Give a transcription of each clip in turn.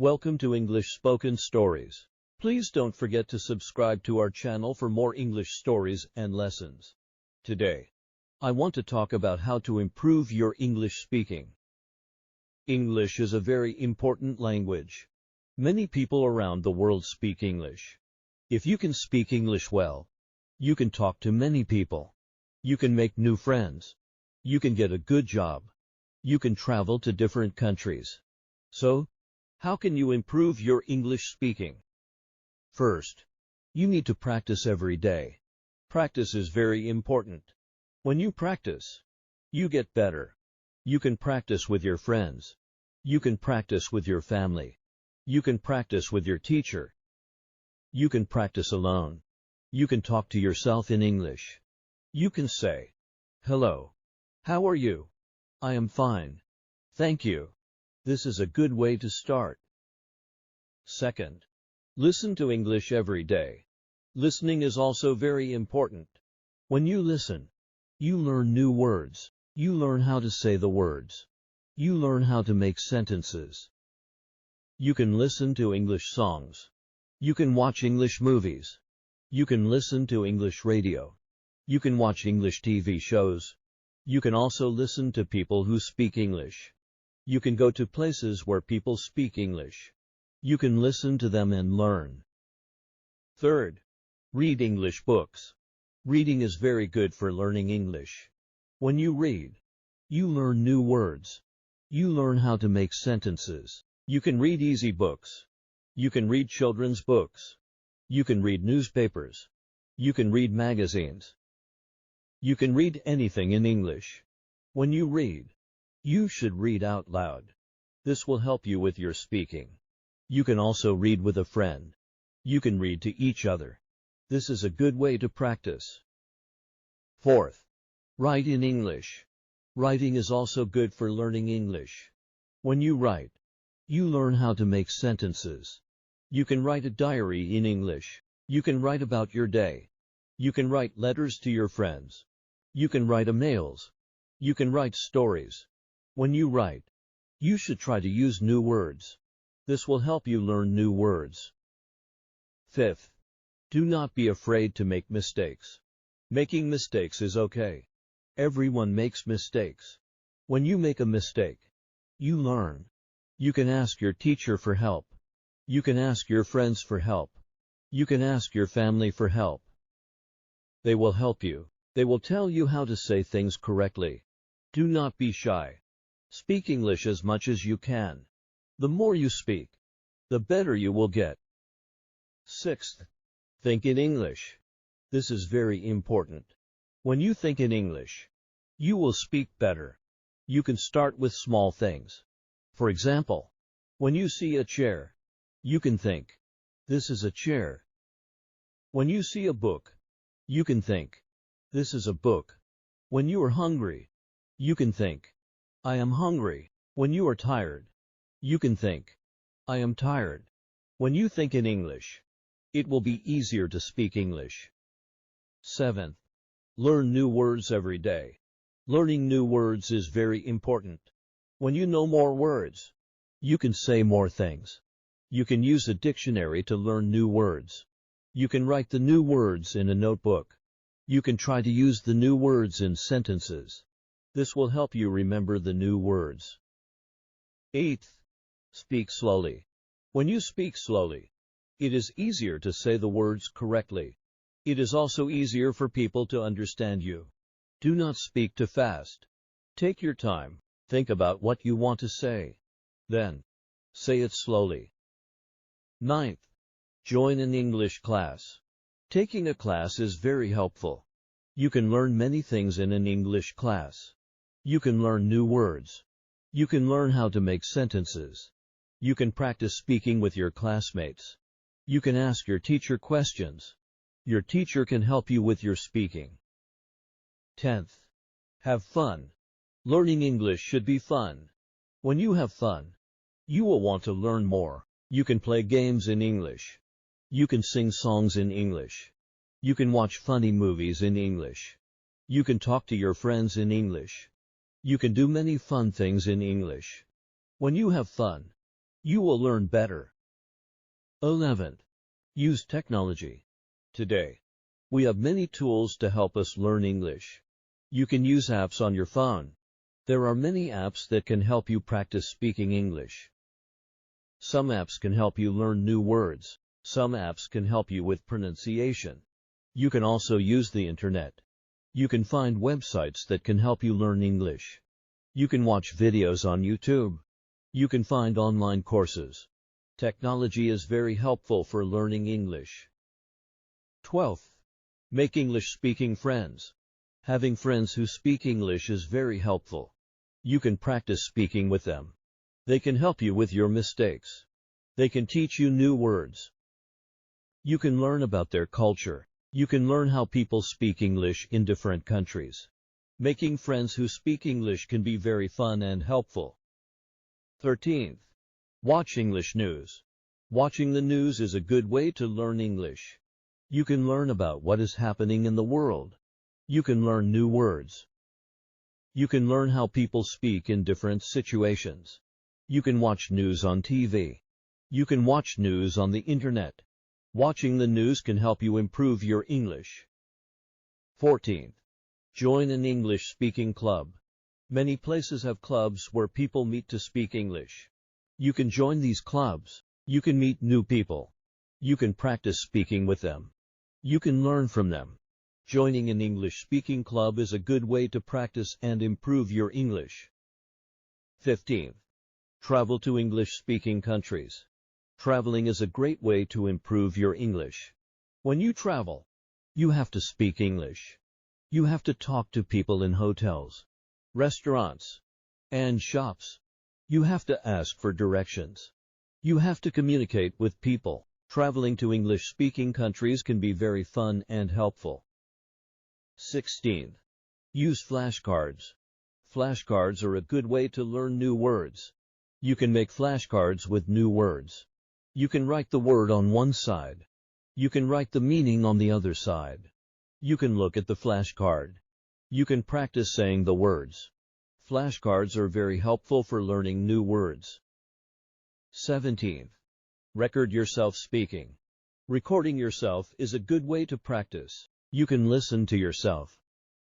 Welcome to English Spoken Stories. Please don't forget to subscribe to our channel for more English stories and lessons. Today, I want to talk about how to improve your English speaking. English is a very important language. Many people around the world speak English. If you can speak English well, you can talk to many people. You can make new friends. You can get a good job. You can travel to different countries. So, how can you improve your English speaking? First, you need to practice every day. Practice is very important. When you practice, you get better. You can practice with your friends. You can practice with your family. You can practice with your teacher. You can practice alone. You can talk to yourself in English. You can say, "Hello. How are you? I am fine. Thank you." This is a good way to start. Second, listen to English every day. Listening is also very important. When you listen, you learn new words. You learn how to say the words. You learn how to make sentences. You can listen to English songs. You can watch English movies. You can listen to English radio. You can watch English TV shows. You can also listen to people who speak English. You can go to places where people speak English. You can listen to them and learn. Third, read English books. Reading is very good for learning English. When you read, you learn new words. You learn how to make sentences. You can read easy books. You can read children's books. You can read newspapers. You can read magazines. You can read anything in English. When you read, you should read out loud. This will help you with your speaking. You can also read with a friend. You can read to each other. This is a good way to practice. Fourth, write in English. Writing is also good for learning English. When you write, you learn how to make sentences. You can write a diary in English. You can write about your day. You can write letters to your friends. You can write emails. You can write stories. When you write, you should try to use new words. This will help you learn new words. Fifth, do not be afraid to make mistakes. Making mistakes is okay. Everyone makes mistakes. When you make a mistake, you learn. You can ask your teacher for help. You can ask your friends for help. You can ask your family for help. They will help you. They will tell you how to say things correctly. Do not be shy. Speak English as much as you can. The more you speak, the better you will get. Sixth, think in English. This is very important. When you think in English, you will speak better. You can start with small things. For example, when you see a chair, you can think, "This is a chair." When you see a book, you can think, "This is a book." When you are hungry, you can think, "I am hungry." When you are tired, you can think, "I am tired." When you think in English, it will be easier to speak English. Seventh, learn new words every day. Learning new words is very important. When you know more words, you can say more things. You can use a dictionary to learn new words. You can write the new words in a notebook. You can try to use the new words in sentences. This will help you remember the new words. Eighth, speak slowly. When you speak slowly, it is easier to say the words correctly. It is also easier for people to understand you. Do not speak too fast. Take your time. Think about what you want to say. Then, say it slowly. Ninth, join an English class. Taking a class is very helpful. You can learn many things in an English class. You can learn new words. You can learn how to make sentences. You can practice speaking with your classmates. You can ask your teacher questions. Your teacher can help you with your speaking. 10th, have fun. Learning English should be fun. When you have fun, you will want to learn more. You can play games in English. You can sing songs in English. You can watch funny movies in English. You can talk to your friends in English. You can do many fun things in English. When you have fun, You will learn better. 11. Use technology. Today, we have many tools to help us learn English. You can use apps on your phone. There are many apps that can help you practice speaking English. Some apps can help you learn new words. Some apps can help you with pronunciation. You can also use the internet. You can find websites that can help you learn English. You can watch videos on YouTube. You can find online courses. Technology is very helpful for learning English. 12th. Make English-speaking friends. Having friends who speak English is very helpful. You can practice speaking with them. They can help you with your mistakes. They can teach you new words. You can learn about their culture. You can learn how people speak English in different countries. Making friends who speak English can be very fun and helpful. 13th. Watch English news. Watching the news is a good way to learn English. You can learn about what is happening in the world. You can learn new words. You can learn how people speak in different situations. You can watch news on TV. You can watch news on the internet. Watching the news can help you improve your English. 14th. Join an English-speaking club. Many places have clubs where people meet to speak English. You can join these clubs. You can meet new people. You can practice speaking with them. You can learn from them. Joining an English-speaking club is a good way to practice and improve your English. 15th. Travel to English-speaking countries. Traveling is a great way to improve your English. When you travel, you have to speak English. You have to talk to people in hotels, restaurants, and shops. You have to ask for directions. You have to communicate with people. Traveling to English-speaking countries can be very fun and helpful. 16. Use flashcards. Flashcards are a good way to learn new words. You can make flashcards with new words. You can write the word on one side. You can write the meaning on the other side. You can look at the flashcard. You can practice saying the words. Flashcards are very helpful for learning new words. 17. Record yourself speaking. Recording yourself is a good way to practice. You can listen to yourself.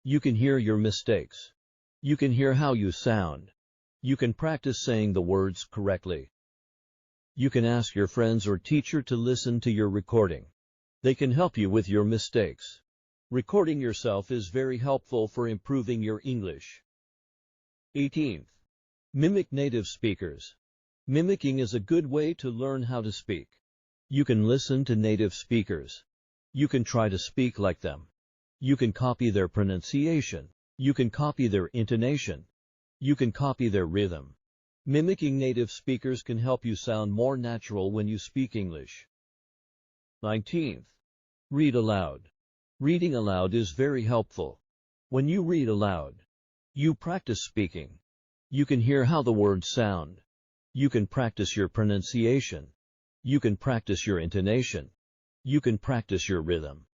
You can hear your mistakes. You can hear how you sound. You can practice saying the words correctly. You can ask your friends or teacher to listen to your recording. They can help you with your mistakes. Recording yourself is very helpful for improving your English. 18th. Mimic native speakers. Mimicking is a good way to learn how to speak. You can listen to native speakers. You can try to speak like them. You can copy their pronunciation. You can copy their intonation. You can copy their rhythm. Mimicking native speakers can help you sound more natural when you speak English. 19th. Read aloud. Reading aloud is very helpful. When you read aloud, you practice speaking. You can hear how the words sound. You can practice your pronunciation. You can practice your intonation. You can practice your rhythm.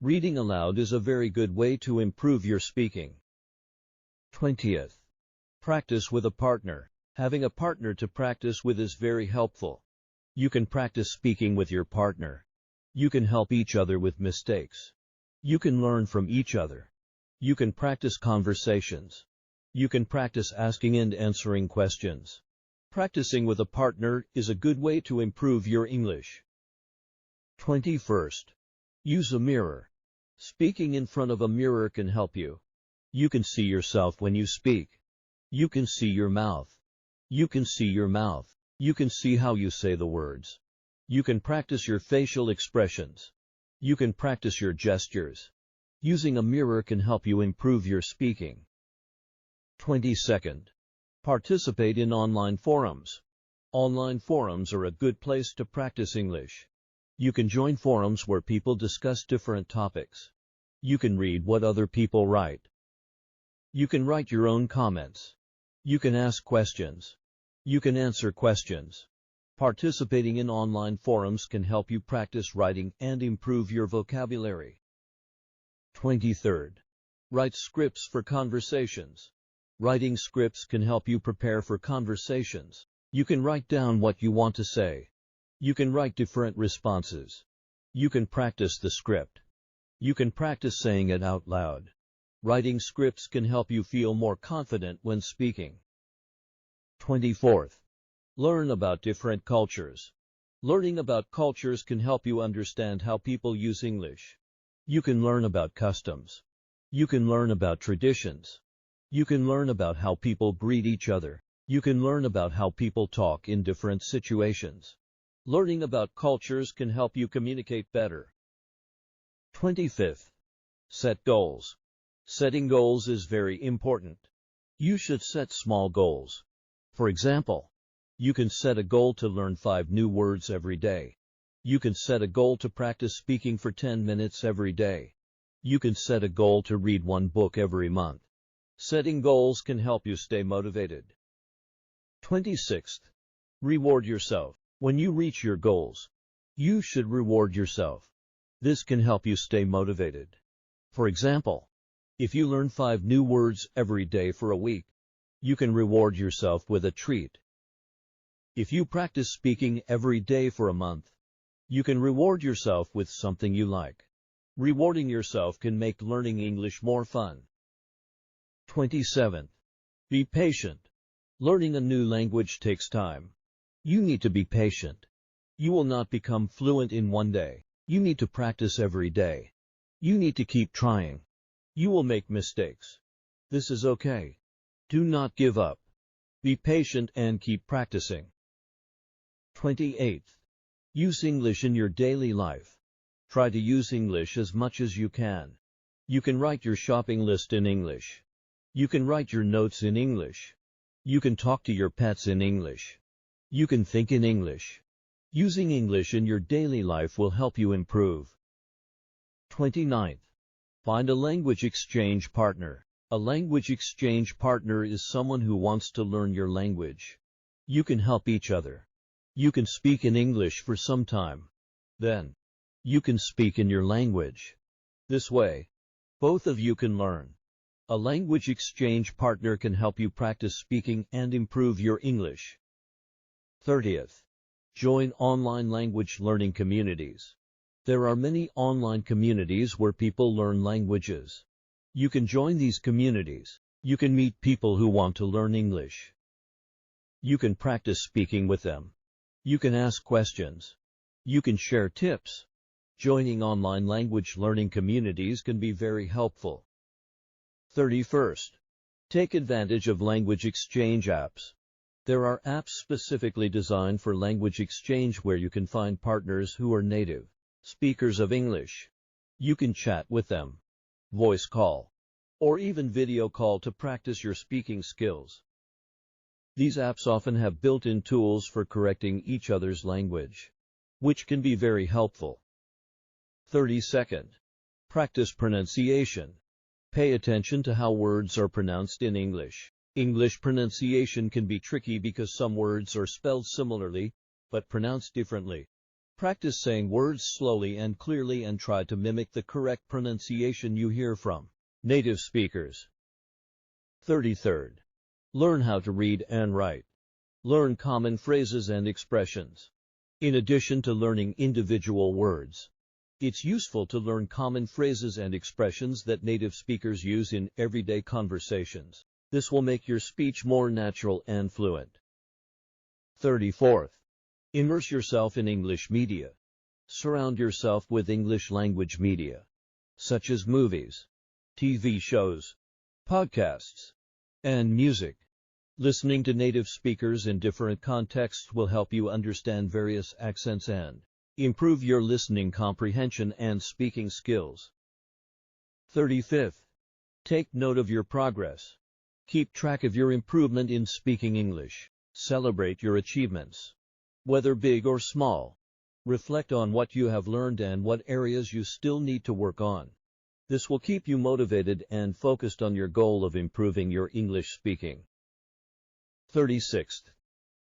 Reading aloud is a very good way to improve your speaking. 20th. Practice with a partner. Having a partner to practice with is very helpful. You can practice speaking with your partner. You can help each other with mistakes. You can learn from each other. You can practice conversations. You can practice asking and answering questions. Practicing with a partner is a good way to improve your English. 21st. Use a mirror. Speaking in front of a mirror can help you. You can see yourself when you speak. You can see your mouth. You can see your mouth. You can see how you say the words. You can practice your facial expressions. You can practice your gestures. Using a mirror can help you improve your speaking. 22nd. Participate in online forums. Online forums are a good place to practice English. You can join forums where people discuss different topics. You can read what other people write. You can write your own comments. You can ask questions. You can answer questions. Participating in online forums can help you practice writing and improve your vocabulary. 23rd. Write scripts for conversations. Writing scripts can help you prepare for conversations. You can write down what you want to say. You can write different responses. You can practice the script. You can practice saying it out loud. Writing scripts can help you feel more confident when speaking. 24th. Learn about different cultures. Learning about cultures can help you understand how people use English. You can learn about customs. You can learn about traditions. You can learn about how people greet each other. You can learn about how people talk in different situations. Learning about cultures can help you communicate better. 25th. Set goals. Setting goals is very important. You should set small goals. For example, you can set a goal to learn 5 new words every day. You can set a goal to practice speaking for 10 minutes every day. You can set a goal to read 1 book every month. Setting goals can help you stay motivated. 26th. Reward yourself. When you reach your goals, you should reward yourself. This can help you stay motivated. For example, if you learn 5 new words every day for a week, you can reward yourself with a treat. If you practice speaking every day for a month, you can reward yourself with something you like. Rewarding yourself can make learning English more fun. 27th. Be patient. Learning a new language takes time. You need to be patient. You will not become fluent in one day. You need to practice every day. You need to keep trying. You will make mistakes. This is okay. Do not give up. Be patient and keep practicing. 28th. Use English in your daily life. Try to use English as much as you can. You can write your shopping list in English. You can write your notes in English. You can talk to your pets in English. You can think in English. Using English in your daily life will help you improve. 29th. Find a language exchange partner. A language exchange partner is someone who wants to learn your language. You can help each other. You can speak in English for some time. Then, you can speak in your language. This way, both of you can learn. A language exchange partner can help you practice speaking and improve your English. 30th. Join online language learning communities. There are many online communities where people learn languages. You can join these communities. You can meet people who want to learn English. You can practice speaking with them. You can ask questions. You can share tips. Joining online language learning communities can be very helpful. 31st. Take advantage of language exchange apps. There are apps specifically designed for language exchange where you can find partners who are native speakers of English. You can chat with them, voice call, or even video call to practice your speaking skills. These apps often have built-in tools for correcting each other's language, which can be very helpful. 32nd. Practice pronunciation. Pay attention to how words are pronounced in English. English pronunciation can be tricky because some words are spelled similarly, but pronounced differently. Practice saying words slowly and clearly and try to mimic the correct pronunciation you hear from native speakers. 33rd. Learn how to read and write. Learn common phrases and expressions. In addition to learning individual words, it's useful to learn common phrases and expressions that native speakers use in everyday conversations. This will make your speech more natural and fluent. 34th. Immerse yourself in English media. Surround yourself with English language media, such as movies, TV shows, podcasts, and music. Listening to native speakers in different contexts will help you understand various accents and improve your listening comprehension and speaking skills. 35th. Take note of your progress. Keep track of your improvement in speaking English. Celebrate your achievements, whether big or small. Reflect on what you have learned and what areas you still need to work on. This will keep you motivated and focused on your goal of improving your English speaking. 36th.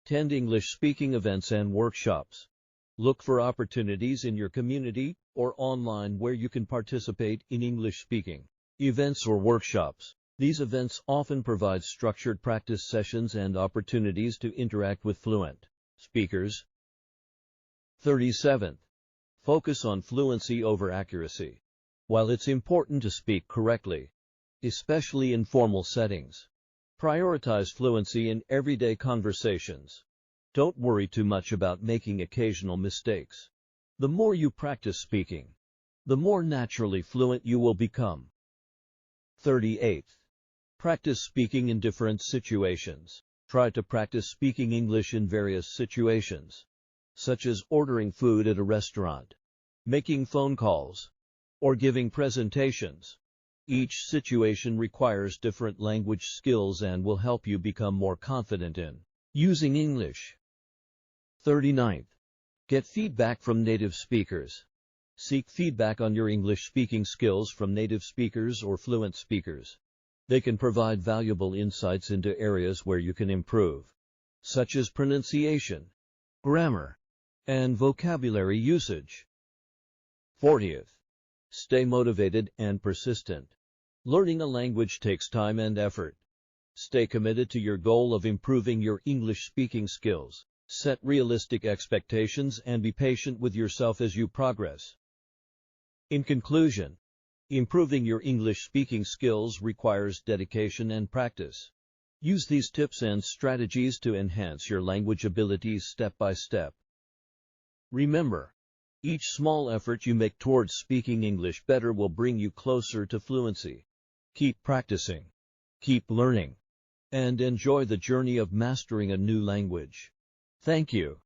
Attend English speaking events and workshops. Look for opportunities in your community or online where you can participate in English speaking events or workshops. These events often provide structured practice sessions and opportunities to interact with fluent speakers. 37. Focus on fluency over accuracy. While it's important to speak correctly, especially in formal settings, prioritize fluency in everyday conversations. Don't worry too much about making occasional mistakes. The more you practice speaking, the more naturally fluent you will become. 38. Practice speaking in different situations. Try to practice speaking English in various situations, such as ordering food at a restaurant, making phone calls, or giving presentations. Each situation requires different language skills and will help you become more confident in using English. 39. Get feedback from native speakers. Seek feedback on your English speaking skills from native speakers or fluent speakers. They can provide valuable insights into areas where you can improve, such as pronunciation, grammar, and vocabulary usage. 40th. Stay motivated and persistent. Learning a language takes time and effort. Stay committed to your goal of improving your English speaking skills. Set realistic expectations and be patient with yourself as you progress. In conclusion, improving your English speaking skills requires dedication and practice. Use these tips and strategies to enhance your language abilities step by step. Remember, each small effort you make towards speaking English better will bring you closer to fluency. Keep practicing, keep learning, and enjoy the journey of mastering a new language. Thank you.